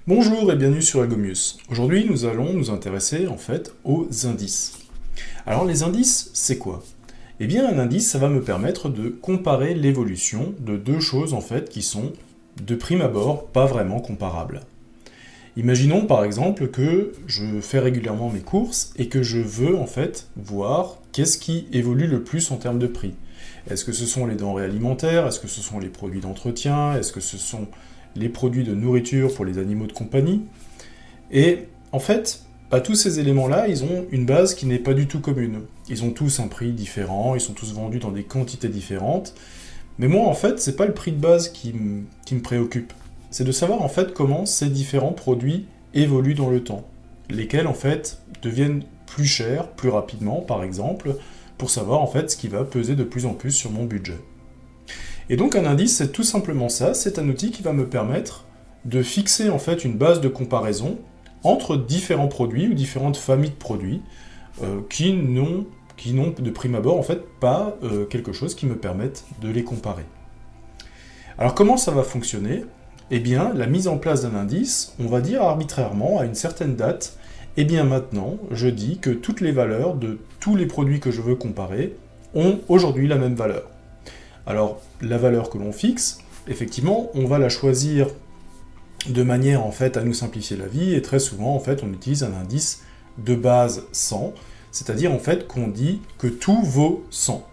Bonjour et bienvenue sur Algomius. Aujourd'hui, nous allons nous intéresser en fait aux indices. Alors les indices, c'est quoi? Eh bien un indice, ça va me permettre de comparer l'évolution de deux choses en fait qui sont de prime abord pas vraiment comparables. Imaginons par exemple que je fais régulièrement mes courses et que je veux en fait voir qu'est-ce qui évolue le plus en termes de prix. Est-ce que ce sont les denrées alimentaires? Est-ce que ce sont les produits d'entretien? Est-ce que ce sont les produits de nourriture pour les animaux de compagnie? Et en fait, tous ces éléments-là, ils ont une base qui n'est pas du tout commune. Ils ont tous un prix différent, ils sont tous vendus dans des quantités différentes. Mais moi, en fait, c'est pas le prix de base qui me préoccupe. C'est de savoir en fait comment ces différents produits évoluent dans le temps. Lesquels en fait deviennent plus chers, plus rapidement par exemple, pour savoir en fait ce qui va peser de plus en plus sur mon budget. Et donc un indice, c'est tout simplement ça, c'est un outil qui va me permettre de fixer en fait une base de comparaison entre différents produits ou différentes familles de produits qui n'ont de prime abord en fait pas quelque chose qui me permette de les comparer. Alors comment ça va fonctionner? Eh bien, la mise en place d'un indice, on va dire arbitrairement à une certaine date, eh bien maintenant, je dis que toutes les valeurs de tous les produits que je veux comparer ont aujourd'hui la même valeur. Alors, la valeur que l'on fixe, effectivement, on va la choisir de manière en fait à nous simplifier la vie, et très souvent en fait on utilise un indice de base 100, c'est-à-dire en fait qu'on dit que tout vaut 100.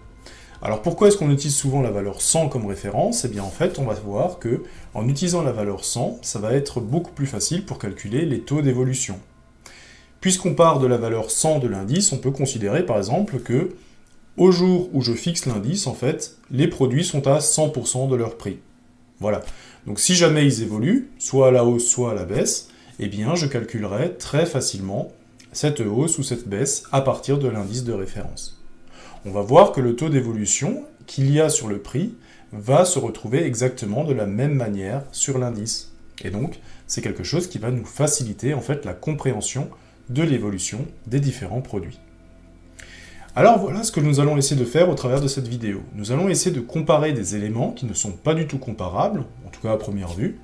Alors pourquoi est-ce qu'on utilise souvent la valeur 100 comme référence? Eh bien en fait on va voir que en utilisant la valeur 100, ça va être beaucoup plus facile pour calculer les taux d'évolution. Puisqu'on part de la valeur 100 de l'indice, on peut considérer par exemple que au jour où je fixe l'indice, en fait, les produits sont à 100% de leur prix. Voilà. Donc si jamais ils évoluent, soit à la hausse, soit à la baisse, eh bien je calculerai très facilement cette hausse ou cette baisse à partir de l'indice de référence. On va voir que le taux d'évolution qu'il y a sur le prix va se retrouver exactement de la même manière sur l'indice. Et donc, c'est quelque chose qui va nous faciliter en fait la compréhension de l'évolution des différents produits. Alors voilà ce que nous allons essayer de faire au travers de cette vidéo. Nous allons essayer de comparer des éléments qui ne sont pas du tout comparables, en tout cas à première vue,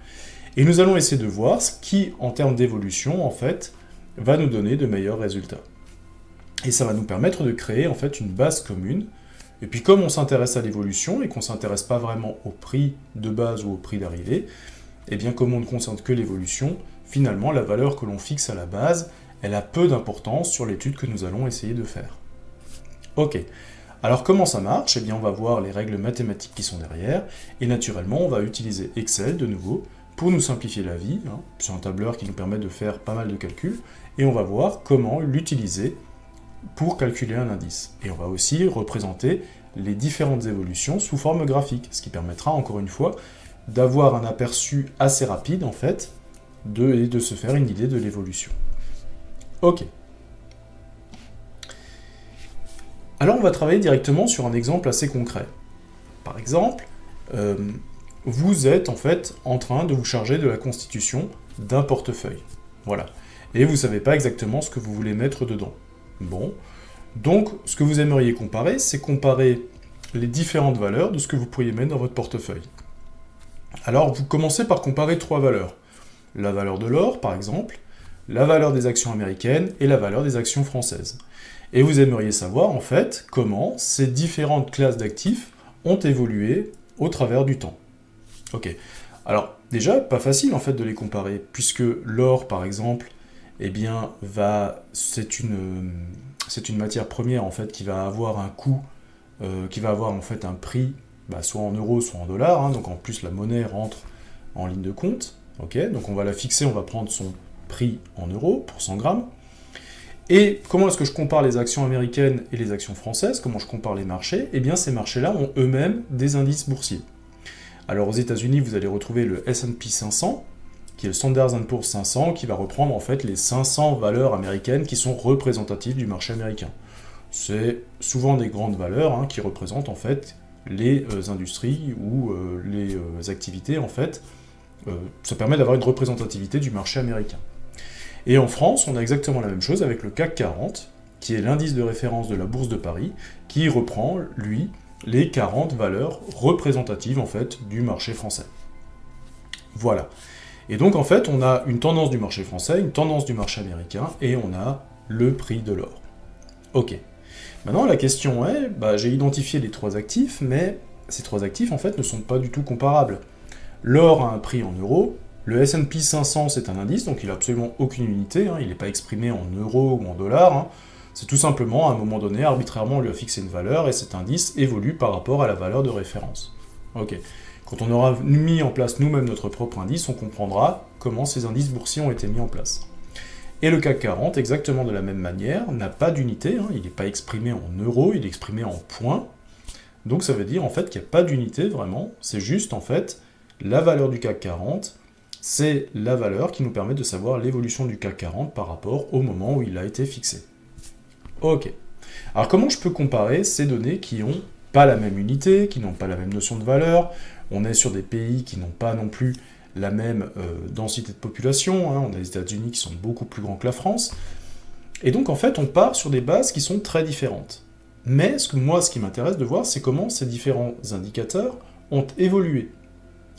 et nous allons essayer de voir ce qui, en termes d'évolution, en fait, va nous donner de meilleurs résultats. Et ça va nous permettre de créer en fait une base commune. Et puis comme on s'intéresse à l'évolution et qu'on ne s'intéresse pas vraiment au prix de base ou au prix d'arrivée, et bien comme on ne concerne que l'évolution, finalement la valeur que l'on fixe à la base, elle a peu d'importance sur l'étude que nous allons essayer de faire. Ok, alors comment ça marche? Eh bien on va voir les règles mathématiques qui sont derrière, et naturellement on va utiliser Excel de nouveau pour nous simplifier la vie, sur un tableur qui nous permet de faire pas mal de calculs, et on va voir comment l'utiliser pour calculer un indice. Et on va aussi représenter les différentes évolutions sous forme graphique, ce qui permettra encore une fois d'avoir un aperçu assez rapide en fait, et de se faire une idée de l'évolution. Ok. Alors on va travailler directement sur un exemple assez concret. Par exemple, vous êtes en fait en train de vous charger de la constitution d'un portefeuille. Voilà. Et vous ne savez pas exactement ce que vous voulez mettre dedans. Bon. Donc, ce que vous aimeriez comparer, c'est comparer les différentes valeurs de ce que vous pourriez mettre dans votre portefeuille. Alors, vous commencez par comparer trois valeurs. La valeur de l'or, par exemple, la valeur des actions américaines et la valeur des actions françaises. Et vous aimeriez savoir, en fait, comment ces différentes classes d'actifs ont évolué au travers du temps. Ok. Alors, déjà, pas facile, en fait, de les comparer, puisque l'or, par exemple, eh bien, c'est une matière première, en fait, qui va avoir un coût, qui va avoir, en fait, un prix, soit en euros, soit en dollars, donc en plus, la monnaie rentre en ligne de compte. Ok. Donc, on va la fixer, on va prendre son prix en euros pour 100 grammes. Et comment est-ce que je compare les actions américaines et les actions françaises? Comment je compare les marchés? Eh bien, ces marchés-là ont eux-mêmes des indices boursiers. Alors, aux États-Unis, vous allez retrouver le S&P 500, qui est le Standard & Poor's 500, qui va reprendre en fait les 500 valeurs américaines qui sont représentatives du marché américain. C'est souvent des grandes valeurs qui représentent en fait les industries ou les activités en fait. Ça permet d'avoir une représentativité du marché américain. Et en France, on a exactement la même chose avec le CAC 40, qui est l'indice de référence de la Bourse de Paris, qui reprend, lui, les 40 valeurs représentatives, en fait, du marché français. Voilà. Et donc en fait, on a une tendance du marché français, une tendance du marché américain, et on a le prix de l'or. Ok. Maintenant, la question est, j'ai identifié les trois actifs, mais ces trois actifs, en fait, ne sont pas du tout comparables. L'or a un prix en euros, le S&P 500, c'est un indice, donc il n'a absolument aucune unité, il n'est pas exprimé en euros ou en dollars, c'est tout simplement, à un moment donné, arbitrairement, on lui a fixé une valeur, et cet indice évolue par rapport à la valeur de référence. Ok. Quand on aura mis en place nous-mêmes notre propre indice, on comprendra comment ces indices boursiers ont été mis en place. Et le CAC 40, exactement de la même manière, n'a pas d'unité, il n'est pas exprimé en euros, il est exprimé en points. Donc ça veut dire en fait qu'il n'y a pas d'unité vraiment, c'est juste en fait la valeur du CAC 40, c'est la valeur qui nous permet de savoir l'évolution du CAC 40 par rapport au moment où il a été fixé. Ok. Alors comment je peux comparer ces données qui n'ont pas la même unité, qui n'ont pas la même notion de valeur? On est sur des pays qui n'ont pas non plus la même densité de population, on a les États-Unis qui sont beaucoup plus grands que la France, et donc en fait on part sur des bases qui sont très différentes. Mais ce qui m'intéresse de voir, c'est comment ces différents indicateurs ont évolué.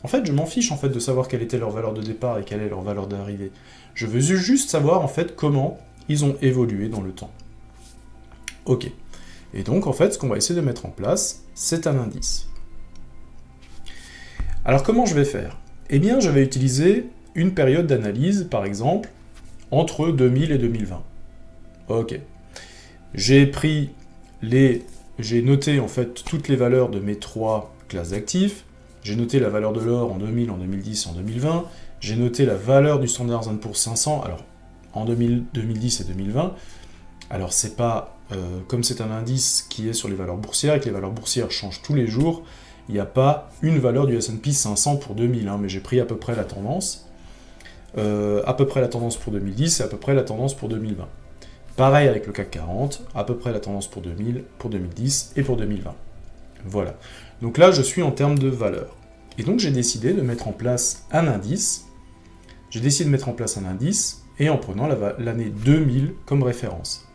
En fait, je m'en fiche en fait de savoir quelle était leur valeur de départ et quelle est leur valeur d'arrivée. Je veux juste savoir en fait comment ils ont évolué dans le temps. Ok. Et donc en fait, ce qu'on va essayer de mettre en place, c'est un indice. Alors comment je vais faire? Eh bien, je vais utiliser une période d'analyse, par exemple, entre 2000 et 2020. Ok. J'ai noté en fait toutes les valeurs de mes trois classes d'actifs. J'ai noté la valeur de l'or en 2000, en 2010 et en 2020. J'ai noté la valeur du Standard & Poor's 500, alors en 2010 et 2020. Alors c'est pas, comme c'est un indice qui est sur les valeurs boursières, et que les valeurs boursières changent tous les jours, il n'y a pas une valeur du S&P 500 pour 2000, mais j'ai pris à peu près la tendance. À peu près la tendance pour 2010 et à peu près la tendance pour 2020. Pareil avec le CAC 40, à peu près la tendance pour 2000, pour 2010 et pour 2020. Voilà. Donc là, je suis en termes de valeur. Et donc j'ai décidé de mettre en place un indice. Et en prenant l'année 2000 comme référence.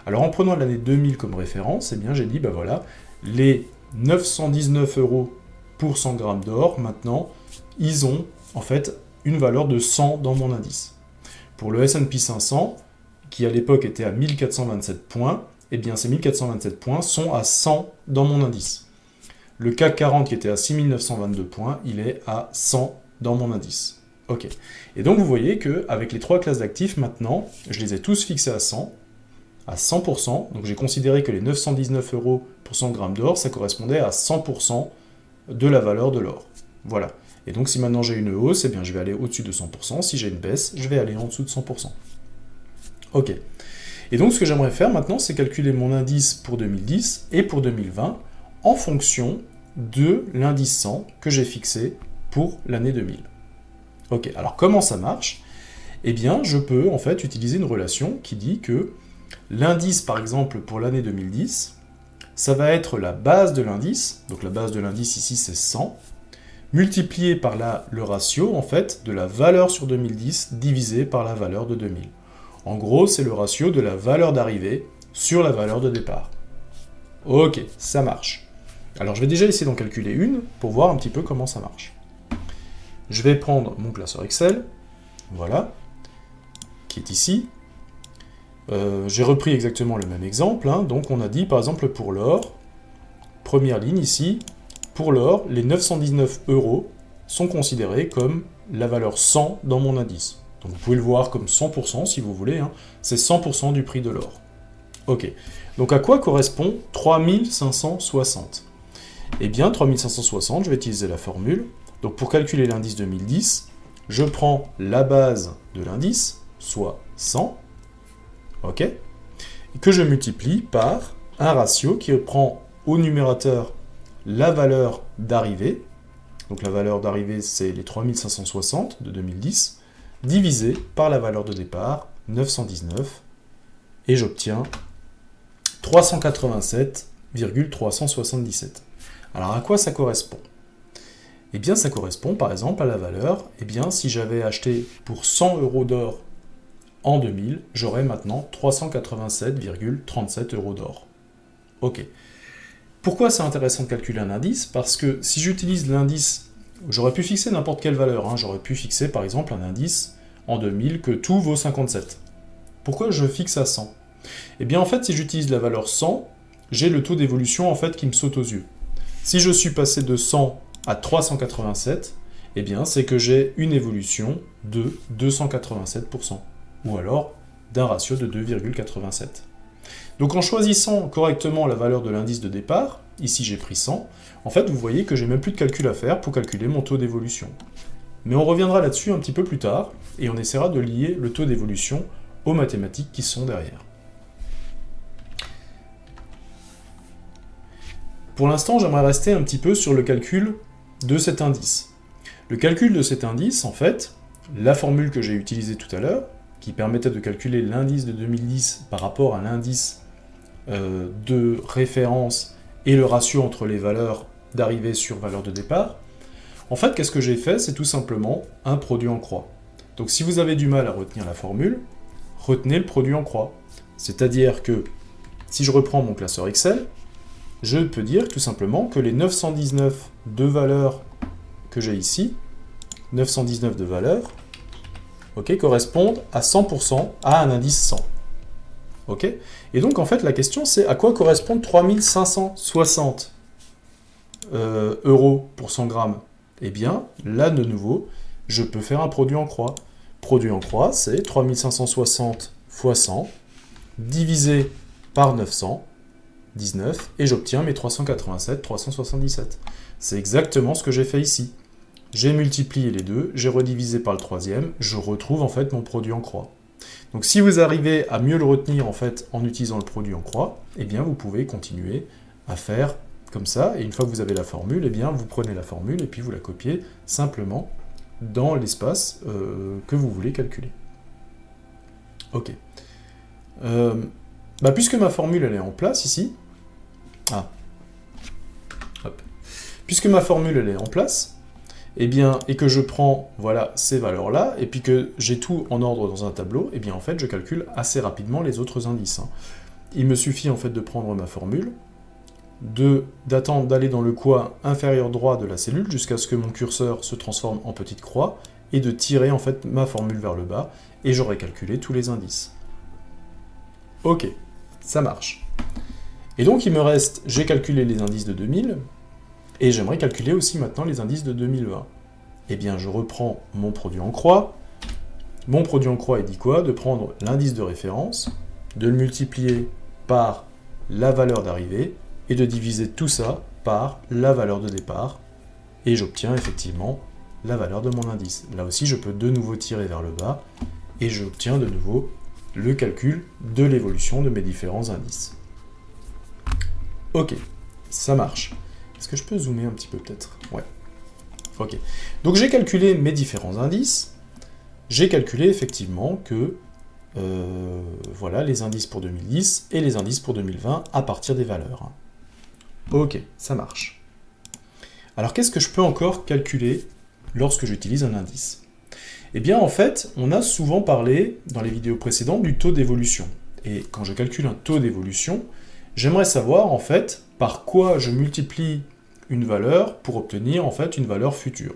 Alors en prenant l'année 2000 comme référence, eh bien j'ai dit, voilà, les 919 € pour 100 grammes d'or, maintenant, ils ont en fait une valeur de 100 dans mon indice. Pour le S&P 500, qui à l'époque était à 1427 points, eh bien ces 1427 points sont à 100 dans mon indice. Le CAC 40 qui était à 6922 points, il est à 100 dans mon indice. Ok. Et donc vous voyez qu'avec les trois classes d'actifs, maintenant, je les ai tous fixés à 100, à 100%, donc j'ai considéré que les 919 € pour 100 grammes d'or, ça correspondait à 100% de la valeur de l'or. Voilà. Et donc si maintenant j'ai une hausse, eh bien je vais aller au-dessus de 100%, si j'ai une baisse, je vais aller en dessous de 100%. Ok. Et donc ce que j'aimerais faire maintenant, c'est calculer mon indice pour 2010 et pour 2020 en fonction de l'indice 100 que j'ai fixé pour l'année 2000. Ok, alors comment ça marche? Eh bien, je peux en fait utiliser une relation qui dit que l'indice, par exemple, pour l'année 2010, ça va être la base de l'indice, donc la base de l'indice ici c'est 100, multiplié par le ratio, en fait, de la valeur sur 2010 divisé par la valeur de 2000. En gros, c'est le ratio de la valeur d'arrivée sur la valeur de départ. Ok, ça marche. Alors je vais déjà essayer d'en calculer une pour voir un petit peu comment ça marche. Je vais prendre mon classeur Excel, voilà, qui est ici. J'ai repris exactement le même exemple, donc on a dit par exemple pour l'or, première ligne ici, pour l'or, les 919 € sont considérés comme la valeur 100 dans mon indice. Donc vous pouvez le voir comme 100% si vous voulez, c'est 100% du prix de l'or. Ok, donc à quoi correspond 3560? Eh bien 3560, je vais utiliser la formule. Donc pour calculer l'indice 2010, je prends la base de l'indice, soit 100, ok, et que je multiplie par un ratio qui prend au numérateur la valeur d'arrivée, donc la valeur d'arrivée c'est les 3560 de 2010, divisé par la valeur de départ, 919, et j'obtiens 387,377. Alors à quoi ça correspond? Eh bien ça correspond par exemple à la valeur, eh bien si j'avais acheté pour 100 € d'or en 2000, j'aurais maintenant 387,37 € d'or. Ok. Pourquoi c'est intéressant de calculer un indice? Parce que si j'utilise l'indice J'aurais pu fixer n'importe quelle valeur, hein. J'aurais pu fixer par exemple un indice en 2000 que tout vaut 57. Pourquoi je fixe à 100? Eh bien en fait, si j'utilise la valeur 100, j'ai le taux d'évolution en fait qui me saute aux yeux. Si je suis passé de 100 à 387, eh bien c'est que j'ai une évolution de 287%, ou alors d'un ratio de 2,87. Donc en choisissant correctement la valeur de l'indice de départ, ici j'ai pris 100, en fait vous voyez que j'ai même plus de calcul à faire pour calculer mon taux d'évolution. Mais on reviendra là-dessus un petit peu plus tard, et on essaiera de lier le taux d'évolution aux mathématiques qui sont derrière. Pour l'instant, j'aimerais rester un petit peu sur le calcul de cet indice. Le calcul de cet indice, en fait, la formule que j'ai utilisée tout à l'heure, qui permettait de calculer l'indice de 2010 par rapport à l'indice de référence et le ratio entre les valeurs d'arrivée sur valeur de départ, en fait, qu'est-ce que j'ai fait? C'est tout simplement un produit en croix. Donc si vous avez du mal à retenir la formule, retenez le produit en croix. C'est-à-dire que, si je reprends mon classeur Excel, je peux dire tout simplement que les 919 de valeurs que j'ai ici, 919 de valeurs, okay, correspondent à 100% à un indice 100. Okay, et donc en fait la question c'est à quoi correspondent 3560 euros pour 100 grammes? Eh bien là de nouveau, je peux faire un produit en croix. Produit en croix, c'est 3560 fois 100 divisé par 919 et j'obtiens mes 387, 377. C'est exactement ce que j'ai fait ici. J'ai multiplié les deux, j'ai redivisé par le troisième, je retrouve en fait mon produit en croix. Donc si vous arrivez à mieux le retenir en fait en utilisant le produit en croix, eh bien vous pouvez continuer à faire comme ça, et une fois que vous avez la formule, eh bien vous prenez la formule et puis vous la copiez simplement dans l'espace que vous voulez calculer. Ok. Puisque ma formule elle est en place ici, puisque ma formule elle est en place, eh bien, et que je prends voilà, ces valeurs-là, et puis que j'ai tout en ordre dans un tableau, eh bien en fait je calcule assez rapidement les autres indices. Il me suffit en fait de prendre ma formule, d'attendre d'aller dans le coin inférieur droit de la cellule jusqu'à ce que mon curseur se transforme en petite croix, et de tirer en fait ma formule vers le bas, et j'aurai calculé tous les indices. Ok, ça marche. Et donc il me reste, j'ai calculé les indices de 2000, et j'aimerais calculer aussi maintenant les indices de 2020. Eh bien, je reprends mon produit en croix. Mon produit en croix, il dit quoi? De prendre l'indice de référence, de le multiplier par la valeur d'arrivée, et de diviser tout ça par la valeur de départ, et j'obtiens effectivement la valeur de mon indice. Là aussi, je peux de nouveau tirer vers le bas, et j'obtiens de nouveau le calcul de l'évolution de mes différents indices. Ok, ça marche. Est-ce que je peux zoomer un petit peu peut-être? Ouais. Ok. Donc j'ai calculé mes différents indices. J'ai calculé effectivement que voilà les indices pour 2010 et les indices pour 2020 à partir des valeurs. Ok, ça marche. Alors qu'est-ce que je peux encore calculer lorsque j'utilise un indice? Eh bien en fait, on a souvent parlé dans les vidéos précédentes du taux d'évolution. Et quand je calcule un taux d'évolution, j'aimerais savoir en fait par quoi je multiplie une valeur pour obtenir en fait une valeur future.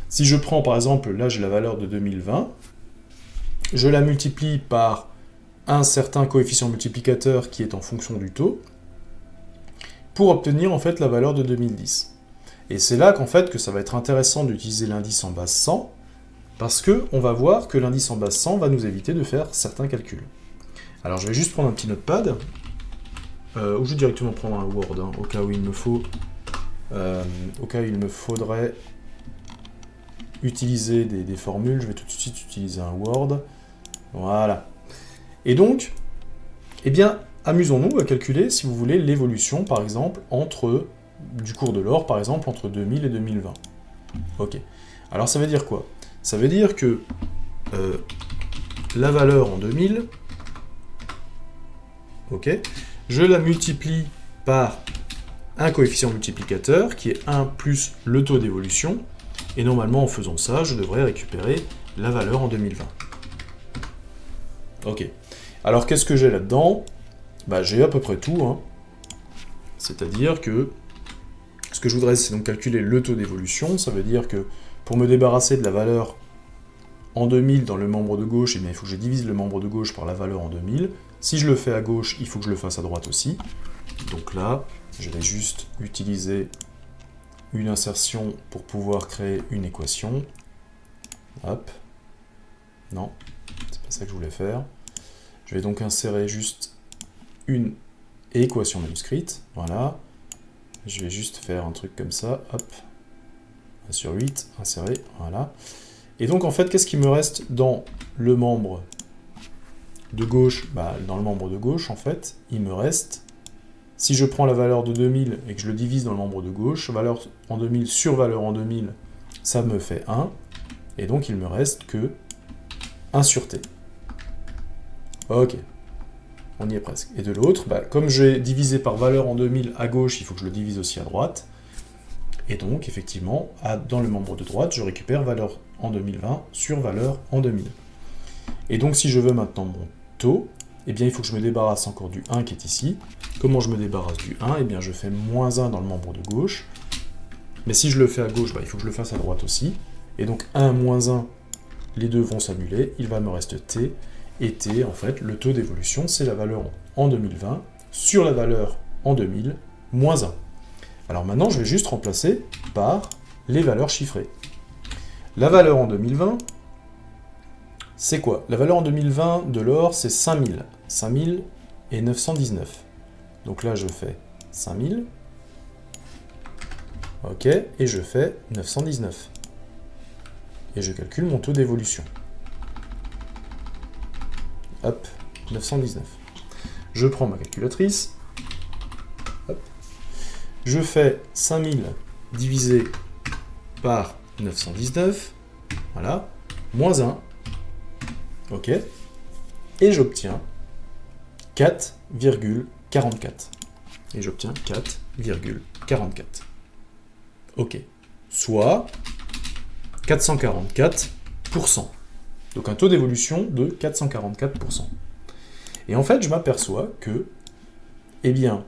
Si je prends par exemple, là j'ai la valeur de 2020, je la multiplie par un certain coefficient multiplicateur qui est en fonction du taux, pour obtenir en fait la valeur de 2010. Et c'est là qu'en fait que ça va être intéressant d'utiliser l'indice en base 100, parce qu'on va voir que l'indice en base 100 va nous éviter de faire certains calculs. Alors je vais juste prendre un petit notepad, ou je vais directement prendre un Word, au cas où il me faut, au cas où il me faudrait utiliser des formules, je vais tout de suite utiliser un Word. Voilà. Et donc, eh bien, amusons-nous à calculer, si vous voulez, l'évolution, par exemple, du cours de l'or, par exemple, entre 2000 et 2020. Ok. Alors, ça veut dire quoi? Ça veut dire que la valeur en 2000, ok, je la multiplie par un coefficient multiplicateur qui est 1 plus le taux d'évolution, et normalement, en faisant ça, je devrais récupérer la valeur en 2020. Ok. Alors, qu'est-ce que j'ai là-dedans? J'ai à peu près tout, C'est-à-dire que Ce que je voudrais, c'est donc calculer le taux d'évolution. Ça veut dire que pour me débarrasser de la valeur en 2000 dans le membre de gauche, eh bien, il faut que je divise le membre de gauche par la valeur en 2000. Si je le fais à gauche, il faut que je le fasse à droite aussi. Donc là, je vais juste utiliser une insertion pour pouvoir créer une équation. Hop. Non, c'est pas ça que je voulais faire. Je vais donc insérer juste une équation manuscrite. Voilà. Je vais juste faire un truc comme ça. Hop. 1 sur 8, insérer. Voilà. Et donc, en fait, qu'est-ce qui me reste dans le membre de gauche? Dans le membre de gauche, en fait, il me reste, si je prends la valeur de 2000 et que je le divise dans le membre de gauche, valeur en 2000 sur valeur en 2000, ça me fait 1. Et donc, il me reste que 1 sur t. Ok. On y est presque. Et de l'autre, comme j'ai divisé par valeur en 2000 à gauche, il faut que je le divise aussi à droite. Et donc, effectivement, dans le membre de droite, je récupère valeur en 2020 sur valeur en 2000. Et donc, si je veux maintenant mon taux, eh bien, il faut que je me débarrasse encore du 1 qui est ici. Comment je me débarrasse du 1? Eh bien, je fais moins 1 dans le membre de gauche. Mais si je le fais à gauche, il faut que je le fasse à droite aussi. Et donc, 1 moins 1, les deux vont s'annuler. Il va me rester t. Et t, en fait, le taux d'évolution, c'est la valeur en 2020 sur la valeur en 2000 moins 1. Alors maintenant, je vais juste remplacer par les valeurs chiffrées. La valeur en 2020, c'est quoi? La valeur en 2020 de l'or, c'est 5000. 5000 et 919. Donc là, je fais 5000. Ok, et je fais 919. Et je calcule mon taux d'évolution. Hop, 919. Je prends ma calculatrice. Hop. Je fais 5000 divisé par 919. Voilà. Moins 1. Ok. Et j'obtiens 4,44. Et j'obtiens 4,44. Ok. Soit 444%. Donc un taux d'évolution de 444%. Et en fait, je m'aperçois que, eh bien,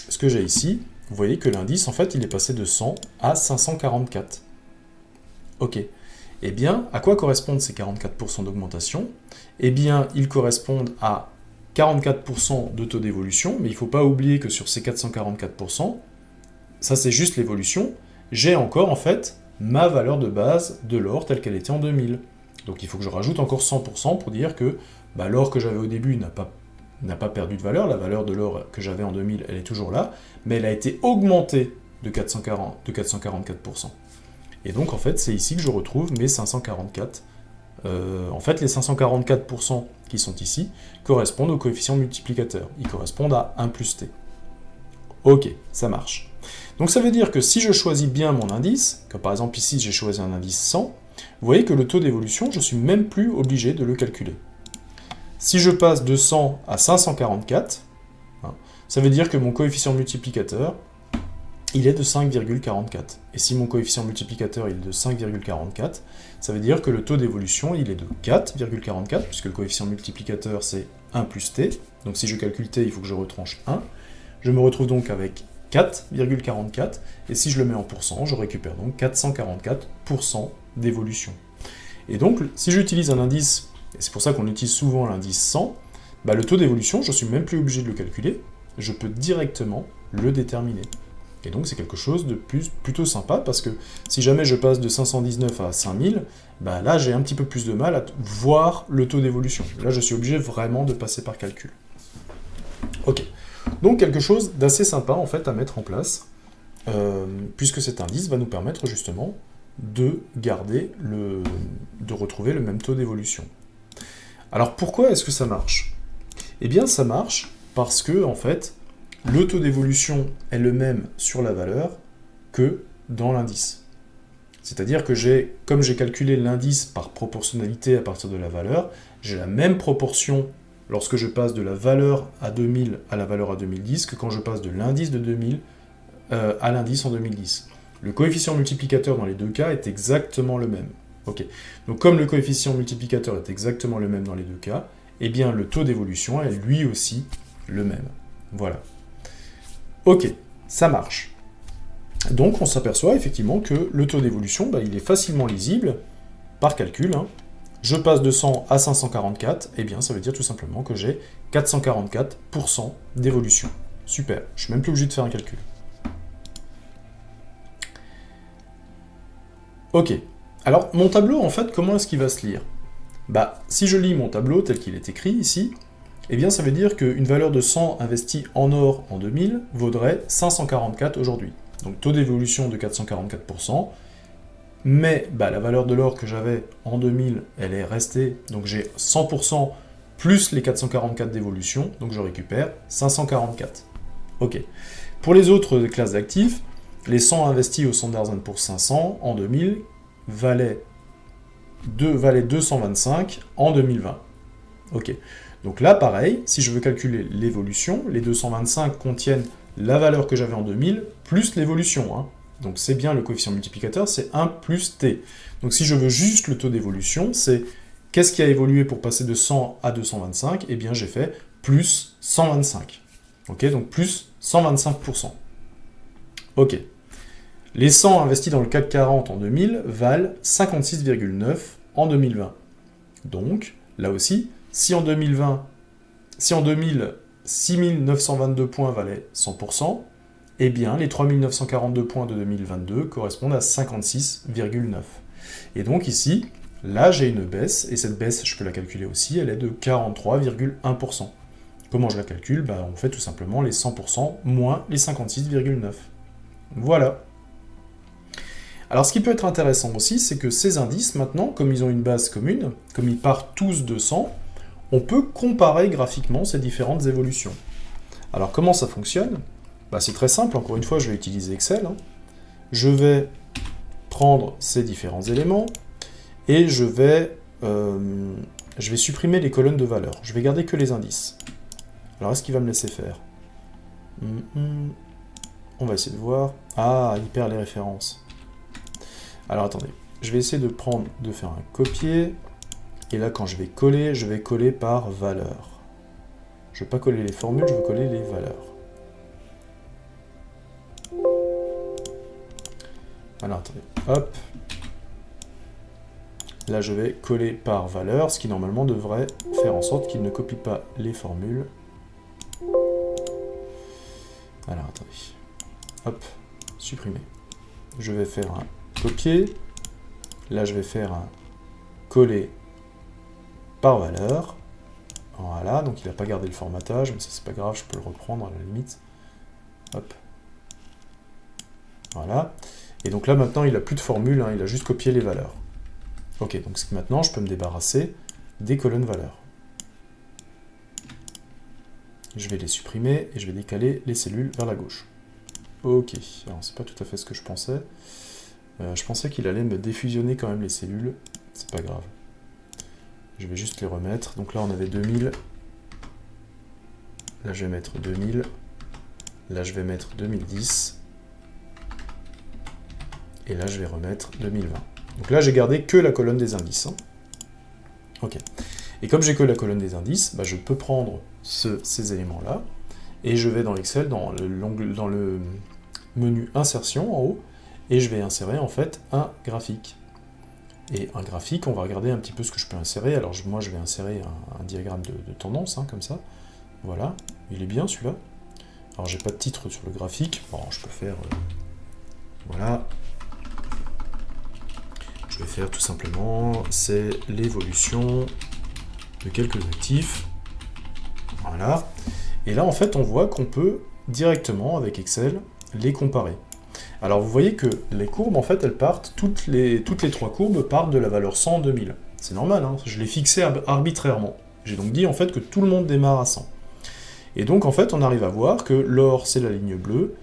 ce que j'ai ici, vous voyez que l'indice, en fait, il est passé de 100 à 544. Ok. Eh bien, à quoi correspondent ces 44% d'augmentation? Eh bien, ils correspondent à 44% de taux d'évolution, mais il ne faut pas oublier que sur ces 444%, ça c'est juste l'évolution, j'ai encore, en fait, ma valeur de base de l'or telle qu'elle était en 2000. Donc il faut que je rajoute encore 100% pour dire que l'or que j'avais au début n'a pas perdu de valeur, la valeur de l'or que j'avais en 2000, elle est toujours là, mais elle a été augmentée de 444%. Et donc en fait, c'est ici que je retrouve mes 544. En fait, les 544% qui sont ici correspondent au coefficient multiplicateur. Ils correspondent à 1 plus t. Ok, ça marche. Donc ça veut dire que si je choisis bien mon indice, comme par exemple ici j'ai choisi un indice 100, vous voyez que le taux d'évolution, je ne suis même plus obligé de le calculer. Si je passe de 100 à 544, ça veut dire que mon coefficient multiplicateur, il est de 5,44. Et si mon coefficient multiplicateur il est de 5,44, ça veut dire que le taux d'évolution, il est de 4,44, puisque le coefficient multiplicateur, c'est 1 plus t. Donc si je calcule t, il faut que je retranche 1. Je me retrouve donc avec 4,44, et si je le mets en pourcent, je récupère donc 444% d'évolution. Et donc, si j'utilise un indice, et c'est pour ça qu'on utilise souvent l'indice 100, le taux d'évolution, je ne suis même plus obligé de le calculer, je peux directement le déterminer. Et donc c'est quelque chose de plutôt sympa, parce que si jamais je passe de 519 à 5000, là j'ai un petit peu plus de mal à voir le taux d'évolution. Là je suis obligé vraiment de passer par calcul. Ok. Donc quelque chose d'assez sympa en fait à mettre en place, puisque cet indice va nous permettre justement de retrouver le même taux d'évolution. Alors pourquoi est-ce que ça marche? Eh bien ça marche parce que en fait le taux d'évolution est le même sur la valeur que dans l'indice. C'est-à-dire que comme j'ai calculé l'indice par proportionnalité à partir de la valeur, j'ai la même proportion lorsque je passe de la valeur à 2000 à la valeur à 2010 que quand je passe de l'indice de 2000 à l'indice en 2010. Le coefficient multiplicateur dans les deux cas est exactement le même. Ok. Donc comme le coefficient multiplicateur est exactement le même dans les deux cas, eh bien le taux d'évolution est lui aussi le même. Voilà. Ok, ça marche. Donc on s'aperçoit effectivement que le taux d'évolution, il est facilement lisible par calcul. Je passe de 100 à 544, et bien ça veut dire tout simplement que j'ai 444% d'évolution. Super, je suis même plus obligé de faire un calcul. Ok, alors mon tableau en fait, comment est-ce qu'il va se lire? Si je lis mon tableau tel qu'il est écrit ici, eh bien ça veut dire qu'une valeur de 100 investie en or en 2000 vaudrait 544 aujourd'hui. Donc taux d'évolution de 444%, mais la valeur de l'or que j'avais en 2000, elle est restée, donc j'ai 100% plus les 444 d'évolution, donc je récupère 544. Ok. Pour les autres classes d'actifs, les 100 investis au Standard & Poor's 500 en 2000 valaient 225 en 2020. Ok. Donc là, pareil, si je veux calculer l'évolution, les 225 contiennent la valeur que j'avais en 2000 plus l'évolution. Donc c'est bien le coefficient multiplicateur, c'est 1 plus t. Donc si je veux juste le taux d'évolution, c'est qu'est-ce qui a évolué pour passer de 100 à 225? Eh bien j'ai fait plus 125. Ok, donc plus 125%. Ok. Les 100 investis dans le CAC 40 en 2000 valent 56,9 en 2020. Donc, là aussi, si en 2000, 6922 points valaient 100%, eh bien, les 3942 points de 2022 correspondent à 56,9. Et donc ici, là, j'ai une baisse, et cette baisse, je peux la calculer aussi, elle est de 43,1%. Comment je la calcule? On fait tout simplement les 100% moins les 56,9. Voilà. Alors, ce qui peut être intéressant aussi, c'est que ces indices, maintenant, comme ils ont une base commune, comme ils partent tous de 100, on peut comparer graphiquement ces différentes évolutions. Alors, comment ça fonctionne? C'est très simple, encore une fois, je vais utiliser Excel. Je vais prendre ces différents éléments, et je vais supprimer les colonnes de valeur. Je vais garder que les indices. Alors, est-ce qu'il va me laisser faire? On va essayer de voir. Ah, il perd les références. Alors attendez, je vais essayer de faire un copier, et là quand je vais coller par valeur. Je ne vais pas coller les formules, je veux coller les valeurs. Alors attendez, hop. Là je vais coller par valeur, ce qui normalement devrait faire en sorte qu'il ne copie pas les formules. Alors attendez, hop, supprimer. Je vais faire un copier, là je vais faire un coller par valeur, voilà, donc il n'a pas gardé le formatage, mais ça c'est pas grave, je peux le reprendre à la limite, hop, voilà, et donc là maintenant il n'a plus de formule, il a juste copié les valeurs. Ok, donc maintenant je peux me débarrasser des colonnes valeurs. Je vais les supprimer et je vais décaler les cellules vers la gauche. Ok, alors c'est pas tout à fait ce que je pensais. Je pensais qu'il allait me défusionner quand même les cellules, c'est pas grave. Je vais juste les remettre. Donc là on avait 2000. Là je vais mettre 2000. Là je vais mettre 2010. Et là je vais remettre 2020. Donc là j'ai gardé que la colonne des indices. Ok. Et comme j'ai que la colonne des indices, je peux prendre ces éléments-là, et je vais dans Excel, dans le menu Insertion en haut, et je vais insérer en fait un graphique. Et un graphique, on va regarder un petit peu ce que je peux insérer. Alors moi je vais insérer un diagramme de tendance, comme ça. Voilà, il est bien celui-là. Alors j'ai pas de titre sur le graphique, bon je peux faire... voilà. Je vais faire tout simplement, c'est l'évolution de quelques actifs. Voilà. Et là en fait on voit qu'on peut directement avec Excel les comparer. Alors vous voyez que les courbes, en fait, elles partent, toutes les 3 courbes partent de la valeur 100 en 2000. C'est normal, je l'ai fixé arbitrairement. J'ai donc dit, en fait, que tout le monde démarre à 100. Et donc, en fait, on arrive à voir que l'or, c'est la ligne bleue,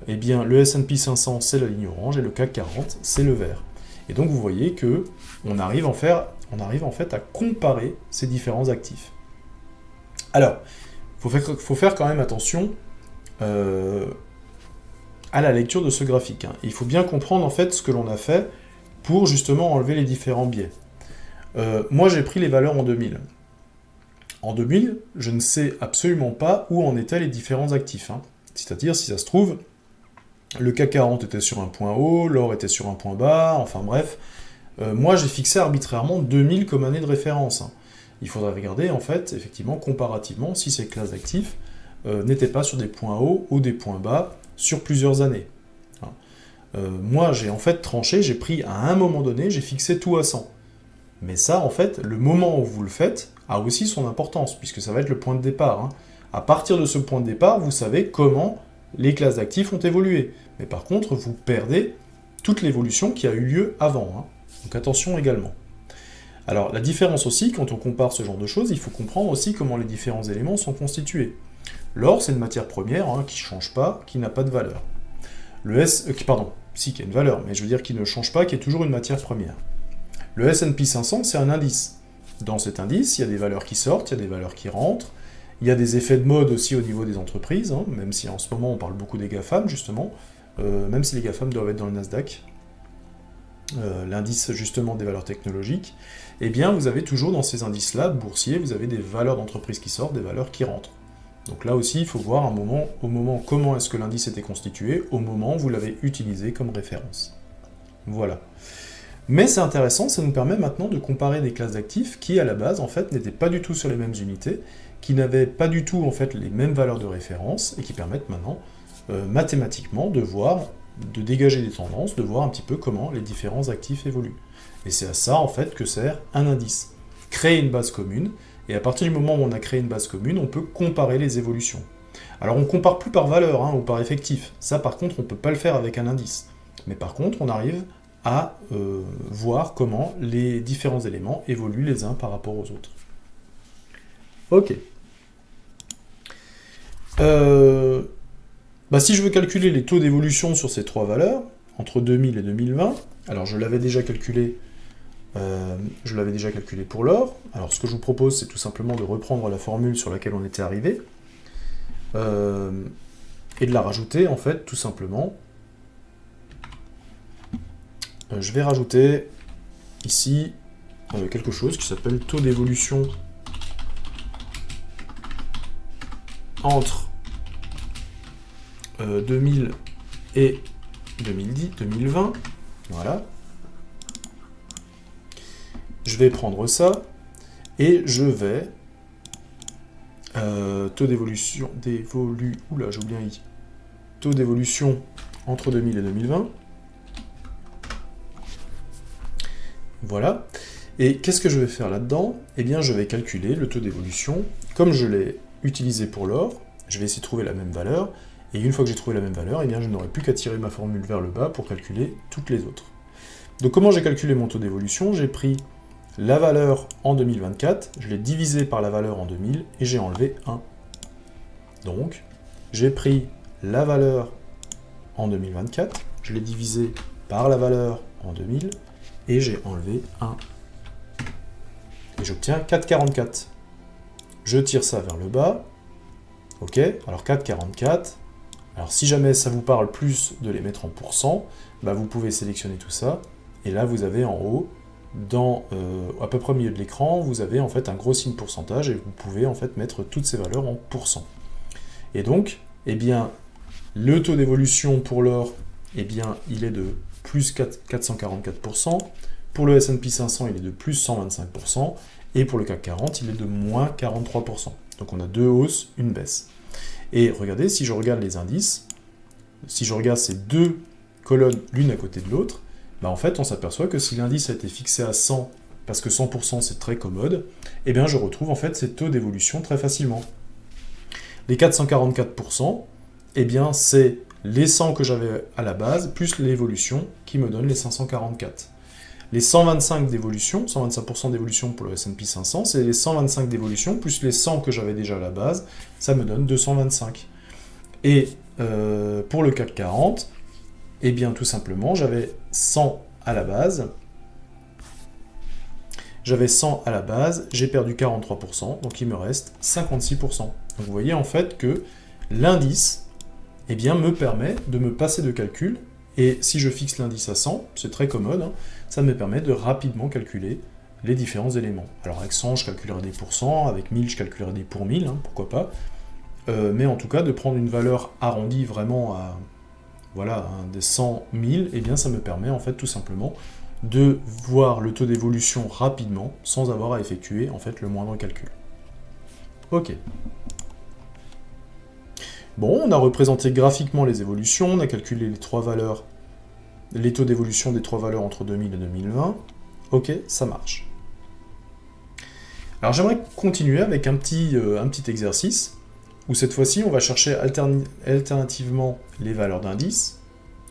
et bien, le S&P 500, c'est la ligne orange, et le CAC 40, c'est le vert. Et donc, vous voyez que on arrive en fait à comparer ces différents actifs. Alors, il faut faire quand même attention à la lecture de ce graphique. Il faut bien comprendre en fait ce que l'on a fait pour justement enlever les différents biais. Moi j'ai pris les valeurs en 2000. En 2000, je ne sais absolument pas où en étaient les différents actifs. C'est-à-dire, si ça se trouve, le CAC 40 était sur un point haut, l'or était sur un point bas, enfin bref. Moi, j'ai fixé arbitrairement 2000 comme année de référence. Il faudrait regarder, en fait, effectivement, comparativement, si ces classes d'actifs n'étaient pas sur des points hauts ou des points bas sur plusieurs années. Moi, j'ai en fait tranché, j'ai pris à un moment donné, j'ai fixé tout à 100. Mais ça, en fait, le moment où vous le faites a aussi son importance, puisque ça va être le point de départ. À partir de ce point de départ, vous savez comment les classes d'actifs ont évolué. Mais par contre, vous perdez toute l'évolution qui a eu lieu avant. Donc attention également. Alors, la différence aussi, quand on compare ce genre de choses, il faut comprendre aussi comment les différents éléments sont constitués. L'or, c'est une matière première qui ne change pas, qui n'a pas de valeur. Qui a une valeur, mais je veux dire qui ne change pas, qui est toujours une matière première. Le S&P 500, c'est un indice. Dans cet indice, il y a des valeurs qui sortent, il y a des valeurs qui rentrent, il y a des effets de mode aussi au niveau des entreprises, même si en ce moment on parle beaucoup des GAFAM, justement, même si les GAFAM doivent être dans le Nasdaq, l'indice justement des valeurs technologiques, eh bien vous avez toujours dans ces indices-là, boursiers, vous avez des valeurs d'entreprise qui sortent, des valeurs qui rentrent. Donc là aussi, il faut voir au moment comment est-ce que l'indice était constitué, au moment où vous l'avez utilisé comme référence. Voilà. Mais c'est intéressant, ça nous permet maintenant de comparer des classes d'actifs qui, à la base, en fait, n'étaient pas du tout sur les mêmes unités, qui n'avaient pas du tout, en fait, les mêmes valeurs de référence, et qui permettent maintenant, mathématiquement, de voir, de dégager des tendances, de voir un petit peu comment les différents actifs évoluent. Et c'est à ça, en fait, que sert un indice. Créer une base commune, et à partir du moment où on a créé une base commune, on peut comparer les évolutions. Alors on ne compare plus par valeur ou par effectif. Ça par contre, on ne peut pas le faire avec un indice. Mais par contre, on arrive à voir comment les différents éléments évoluent les uns par rapport aux autres. Ok. Si je veux calculer les taux d'évolution sur ces trois valeurs, entre 2000 et 2020, alors je l'avais déjà calculé pour l'or. Alors ce que je vous propose, c'est tout simplement de reprendre la formule sur laquelle on était arrivé, et de la rajouter, en fait, tout simplement. Je vais rajouter ici quelque chose qui s'appelle taux d'évolution entre 2000 et 2020. Voilà. Je vais prendre ça, et je vais taux d'évolution, taux d'évolution entre 2000 et 2020. Voilà. Et qu'est-ce que je vais faire là-dedans? Eh bien, je vais calculer le taux d'évolution. Comme je l'ai utilisé pour l'or, je vais essayer de trouver la même valeur, et une fois que j'ai trouvé la même valeur, eh bien, je n'aurai plus qu'à tirer ma formule vers le bas pour calculer toutes les autres. Donc comment j'ai calculé mon taux d'évolution? J'ai pris la valeur en 2024, je l'ai divisé par la valeur en 2000, et j'ai enlevé 1. Donc, j'ai pris la valeur en 2024, je l'ai divisé par la valeur en 2000, et j'ai enlevé 1. Et j'obtiens 4,44. Je tire ça vers le bas. Ok, alors 4,44. Alors si jamais ça vous parle plus de les mettre en pourcent, vous pouvez sélectionner tout ça. Et là, vous avez en haut, à peu près au milieu de l'écran, vous avez en fait un gros signe pourcentage, et vous pouvez en fait mettre toutes ces valeurs en pourcent. Et donc, eh bien, le taux d'évolution pour l'or, eh bien, il est de plus 444%, pour le S&P 500, il est de plus 125%, et pour le CAC 40, il est de moins 43%. Donc on a deux hausses, une baisse. Et regardez, si je regarde les indices, si je regarde ces deux colonnes l'une à côté de l'autre, en fait, on s'aperçoit que si l'indice a été fixé à 100, parce que 100% c'est très commode, eh bien je retrouve en fait ces taux d'évolution très facilement. Les 444%, eh bien c'est les 100 que j'avais à la base, plus l'évolution, qui me donne les 544. Les 125 d'évolution, 125% d'évolution pour le S&P 500, c'est les 125 d'évolution, plus les 100 que j'avais déjà à la base, ça me donne 225. Et pour le CAC 40, eh bien tout simplement, j'avais 100 à la base, j'ai perdu 43%, donc il me reste 56%. Donc vous voyez en fait que l'indice, eh bien, me permet de me passer de calcul, et si je fixe l'indice à 100, c'est très commode, ça me permet de rapidement calculer les différents éléments. Alors avec 100, je calculerai des pourcents, avec 1000, je calculerai des pour 1000, pourquoi pas, mais en tout cas, de prendre une valeur arrondie vraiment voilà, hein, des 100 000, et bien ça me permet en fait tout simplement de voir le taux d'évolution rapidement, sans avoir à effectuer en fait le moindre calcul. Ok. Bon, on a représenté graphiquement les évolutions, on a calculé les trois valeurs, les taux d'évolution des trois valeurs entre 2000 et 2020. Ok, ça marche. Alors j'aimerais continuer avec un petit exercice, où cette fois-ci on va chercher alternativement les valeurs d'indice.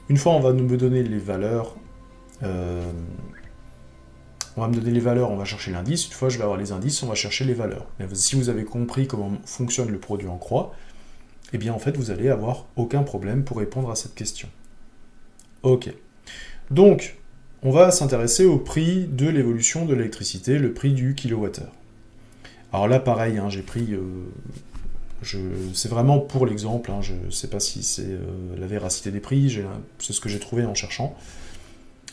Une fois on va me donner les valeurs, on va chercher l'indice. Une fois je vais avoir les indices, on va chercher les valeurs. Mais si vous avez compris comment fonctionne le produit en croix, eh bien en fait vous allez avoir aucun problème pour répondre à cette question. Ok. Donc, on va s'intéresser au prix de l'évolution de l'électricité, le prix du kilowattheure. Alors là, pareil, hein, j'ai pris... c'est vraiment pour l'exemple, hein, je ne sais pas si c'est la véracité des prix, c'est ce que j'ai trouvé en cherchant.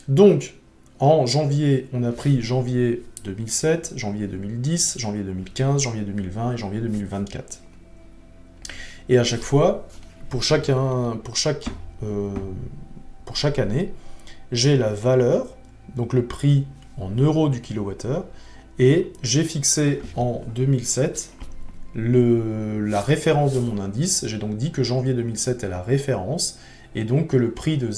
Donc, en janvier, on a pris janvier 2007, janvier 2010, janvier 2015, janvier 2020 et janvier 2024. Et à chaque fois, pour chaque année, j'ai la valeur, donc le prix en euros du kilowattheure, et j'ai fixé en 2007 la référence de mon indice. J'ai donc dit que janvier 2007 est la référence, et donc que le prix de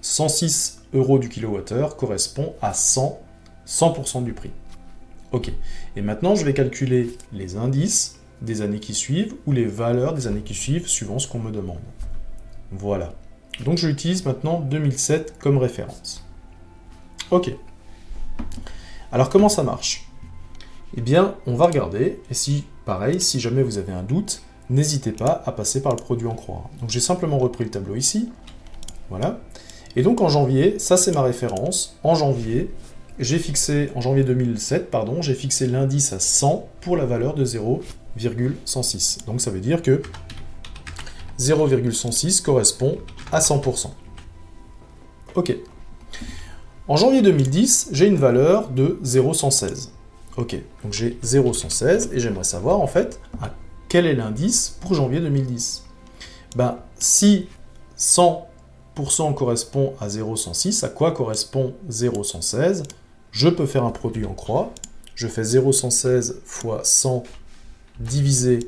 106 euros du kilowattheure correspond à 100% du prix. Ok. Et maintenant, je vais calculer les indices des années qui suivent, ou les valeurs des années qui suivent, suivant ce qu'on me demande. Voilà. Donc je utilise maintenant 2007 comme référence. Ok. Alors comment ça marche? Eh bien, on va regarder, et si, pareil, si jamais vous avez un doute, n'hésitez pas à passer par le produit en croix. Donc j'ai simplement repris le tableau ici, voilà. Et donc en janvier, ça c'est ma référence, en janvier 2007, pardon, j'ai fixé l'indice à 100 pour la valeur de 0,106. Donc ça veut dire que 0,106 correspond à 100%. Ok. En janvier 2010, j'ai une valeur de 0,116. Ok, donc j'ai 0,116 et j'aimerais savoir en fait quel est l'indice pour janvier 2010. Ben, si 100% correspond à 0,106, à quoi correspond 0,116? Je peux faire un produit en croix. Je fais 0,116 fois 100 divisé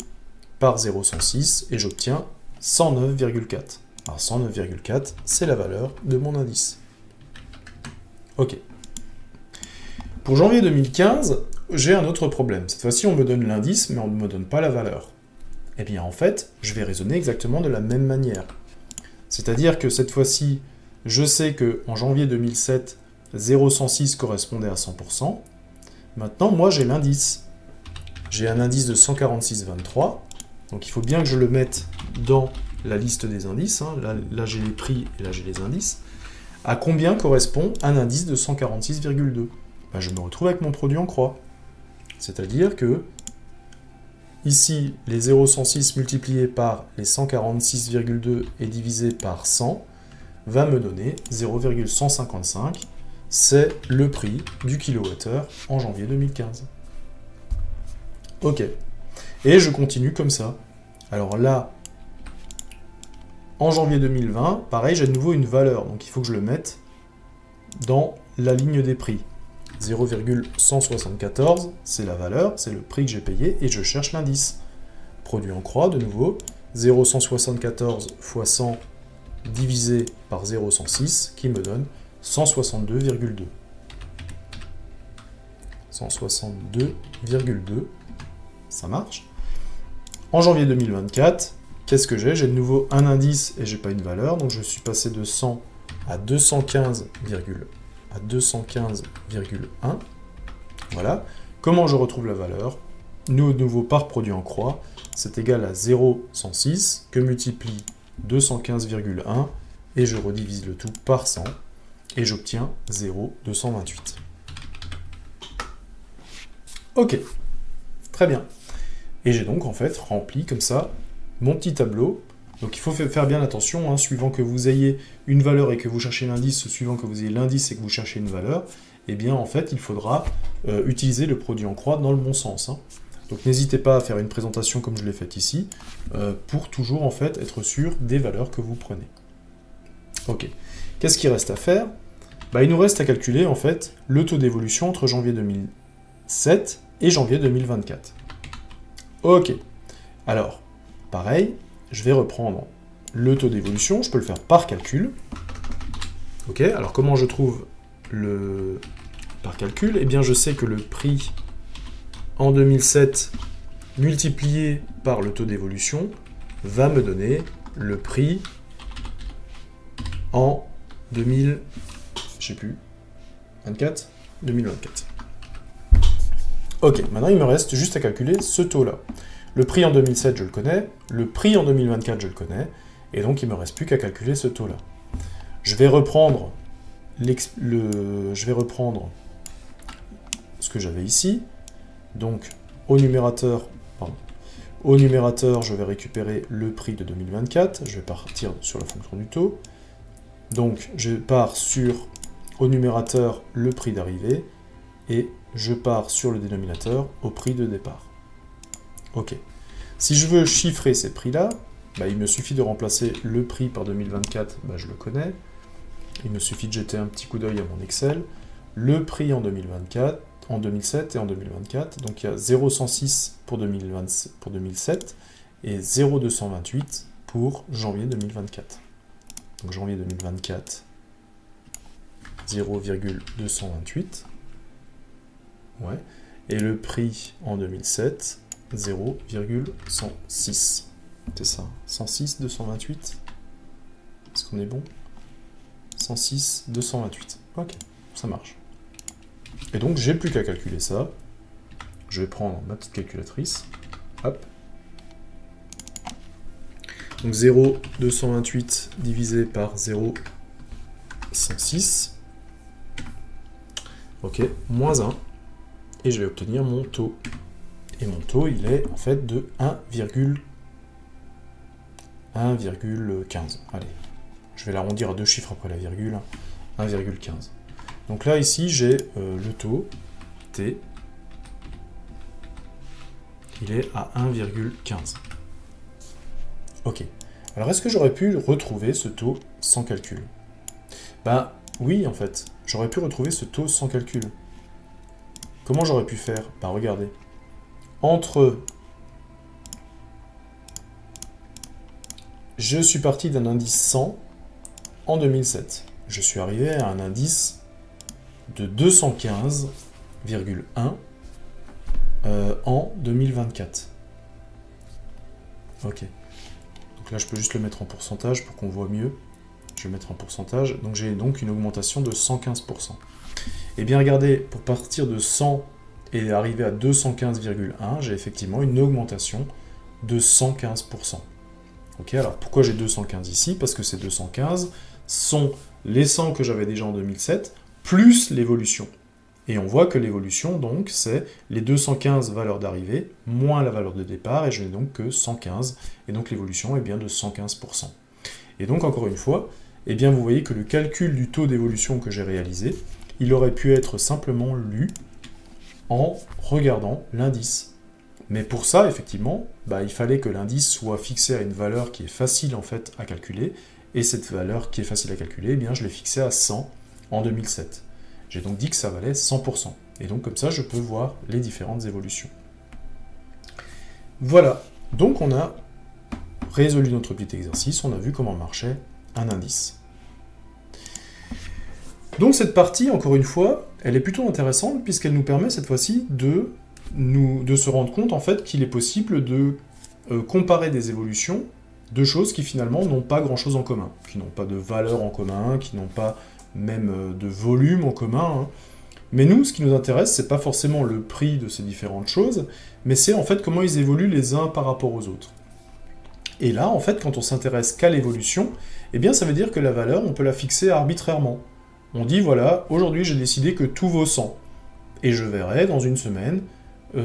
par 0,106 et j'obtiens 109,4. Alors 109,4, c'est la valeur de mon indice. Ok. Pour janvier 2015, j'ai un autre problème. Cette fois-ci, on me donne l'indice, mais on ne me donne pas la valeur. Eh bien, en fait, je vais raisonner exactement de la même manière. C'est-à-dire que cette fois-ci, je sais qu'en janvier 2007, 0,106 correspondait à 100%. Maintenant, moi, j'ai l'indice. J'ai un indice de 146,23. Donc, il faut bien que je le mette dans la liste des indices. Hein. Là j'ai les prix et là, j'ai les indices. À combien correspond un indice de 146,2? Ben, je me retrouve avec mon produit en croix. C'est-à-dire que, ici, les 0,106 multipliés par les 146,2 et divisé par 100 va me donner 0,155. C'est le prix du kilowattheure en janvier 2015. Ok. Et je continue comme ça. Alors là, en janvier 2020, pareil, j'ai de nouveau une valeur. Donc il faut que je le mette dans la ligne des prix. 0,174, c'est la valeur, c'est le prix que j'ai payé, et je cherche l'indice. Produit en croix, de nouveau, 0,174 fois 100 divisé par 0,106, qui me donne 162,2. 162,2, ça marche. En janvier 2024, qu'est-ce que j'ai? J'ai de nouveau un indice et j'ai pas une valeur, donc je suis passé de 100 à 215,1. Voilà. Comment je retrouve la valeur? Nous, de nouveau, par produit en croix, c'est égal à 0,106 que multiplie 215,1 et je redivise le tout par 100 et j'obtiens 0,228. Ok, très bien. Et j'ai donc en fait rempli comme ça mon petit tableau. Donc il faut faire bien attention, hein, suivant que vous ayez une valeur et que vous cherchez l'indice, suivant que vous ayez l'indice et que vous cherchez une valeur, eh bien en fait il faudra utiliser le produit en croix dans le bon sens. Hein. Donc n'hésitez pas à faire une présentation comme je l'ai faite ici, pour toujours en fait être sûr des valeurs que vous prenez. Ok. Qu'est-ce qu'il reste à faire? Il nous reste à calculer, en fait, le taux d'évolution entre janvier 2007 et janvier 2024. Ok. Alors, pareil, je vais reprendre le taux d'évolution, je peux le faire par calcul. Ok, alors comment je trouve le par calcul? Eh bien, je sais que le prix en 2007 multiplié par le taux d'évolution va me donner le prix en 2000, je sais plus, 24 2024. Ok, maintenant il me reste juste à calculer ce taux-là. Le prix en 2007, je le connais, le prix en 2024, je le connais, et donc il ne me reste plus qu'à calculer ce taux-là. Je vais reprendre ce que j'avais ici. Donc, au numérateur, je vais récupérer le prix de 2024. Je vais partir sur la fonction du taux. Donc, je pars au numérateur, le prix d'arrivée, et je pars sur le dénominateur au prix de départ. Ok. Si je veux chiffrer ces prix-là, il me suffit de remplacer le prix par 2024, je le connais. Il me suffit de jeter un petit coup d'œil à mon Excel. Le prix en 2024, en 2007 et en 2024. Donc il y a 0,106 pour 2007 et 0,228 pour janvier 2024. Donc janvier 2024, 0,228. Ouais. Et le prix en 2007, 0,106. C'est ça. 106, 228. Est-ce qu'on est bon? 106, 228. Ok, ça marche. Et donc, j'ai plus qu'à calculer ça. Je vais prendre ma petite calculatrice. Hop. Donc 0,228 divisé par 0,106. Ok, moins 1. Et je vais obtenir mon taux. Et mon taux, il est en fait de 1,15. Allez, je vais l'arrondir à deux chiffres après la virgule. 1,15. Donc là, ici, j'ai le taux T. Il est à 1,15. Ok. Alors, est-ce que j'aurais pu retrouver ce taux sans calcul? Oui, en fait. J'aurais pu retrouver ce taux sans calcul. Comment j'aurais pu faire? Regardez. Je suis parti d'un indice 100 en 2007. Je suis arrivé à un indice de 215,1 en 2024. Ok. Donc là, je peux juste le mettre en pourcentage pour qu'on voit mieux. Je vais mettre en pourcentage. Donc j'ai donc une augmentation de 115%. Et bien regardez, pour partir de 100 et arriver à 215,1, j'ai effectivement une augmentation de 115%. Ok, alors pourquoi j'ai 215 ici? Parce que ces 215 sont les 100 que j'avais déjà en 2007, plus l'évolution. Et on voit que l'évolution, donc, c'est les 215 valeurs d'arrivée, moins la valeur de départ, et je n'ai donc que 115, et donc l'évolution est bien de 115%. Et donc, encore une fois, vous voyez que le calcul du taux d'évolution que j'ai réalisé, il aurait pu être simplement lu en regardant l'indice. Mais pour ça, effectivement, il fallait que l'indice soit fixé à une valeur qui est facile en fait à calculer, et cette valeur qui est facile à calculer, je l'ai fixée à 100 en 2007. J'ai donc dit que ça valait 100%. Et donc comme ça, je peux voir les différentes évolutions. Voilà, donc on a résolu notre petit exercice, on a vu comment marchait un indice. Donc cette partie, encore une fois, elle est plutôt intéressante puisqu'elle nous permet cette fois-ci de se rendre compte en fait qu'il est possible de comparer des évolutions de choses qui finalement n'ont pas grand-chose en commun, qui n'ont pas de valeur en commun, qui n'ont pas même de volume en commun. Mais nous, ce qui nous intéresse, c'est pas forcément le prix de ces différentes choses, mais c'est en fait comment ils évoluent les uns par rapport aux autres. Et là, en fait, quand on s'intéresse qu'à l'évolution, ça veut dire que la valeur, on peut la fixer arbitrairement. On dit, voilà, aujourd'hui j'ai décidé que tout vaut 100. Et je verrai dans une semaine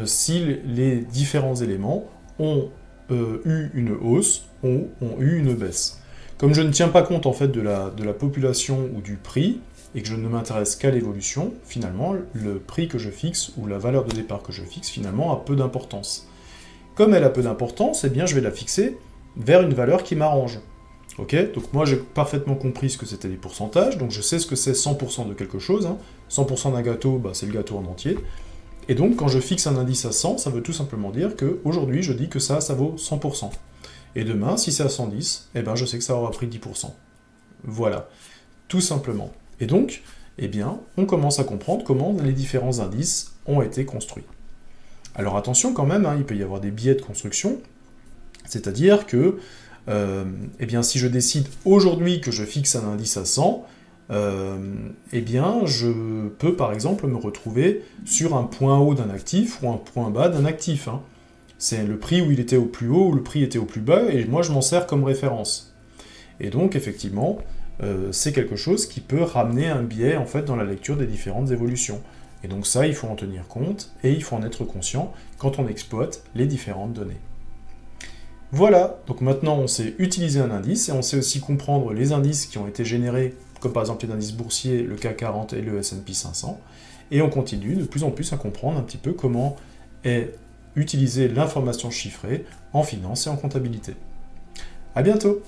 si les différents éléments ont eu une hausse ou ont eu une baisse. Comme je ne tiens pas compte en fait de la population ou du prix, et que je ne m'intéresse qu'à l'évolution, finalement, le prix que je fixe, ou la valeur de départ que je fixe, finalement, a peu d'importance. Comme elle a peu d'importance, je vais la fixer vers une valeur qui m'arrange. Ok, donc moi j'ai parfaitement compris ce que c'était les pourcentages, donc je sais ce que c'est 100% de quelque chose. 100% d'un gâteau, bah, c'est le gâteau en entier. Et donc quand je fixe un indice à 100, ça veut tout simplement dire qu'aujourd'hui je dis que ça vaut 100%. Et demain, si c'est à 110, eh ben, je sais que ça aura pris 10%. Voilà, tout simplement. Et donc, eh bien, on commence à comprendre comment les différents indices ont été construits. Alors attention quand même, il peut y avoir des biais de construction, c'est-à-dire que eh bien, si je décide aujourd'hui que je fixe un indice à 100, eh bien, je peux par exemple me retrouver sur un point haut d'un actif ou un point bas d'un actif. C'est le prix où il était au plus haut ou le prix était au plus bas, et moi je m'en sers comme référence. Et donc effectivement, c'est quelque chose qui peut ramener un biais en fait dans la lecture des différentes évolutions. Et donc ça, il faut en tenir compte, et il faut en être conscient quand on exploite les différentes données. Voilà, donc maintenant on sait utiliser un indice, et on sait aussi comprendre les indices qui ont été générés, comme par exemple les indices boursiers, le CAC 40 et le S&P 500, et on continue de plus en plus à comprendre un petit peu comment est utilisée l'information chiffrée en finance et en comptabilité. À bientôt!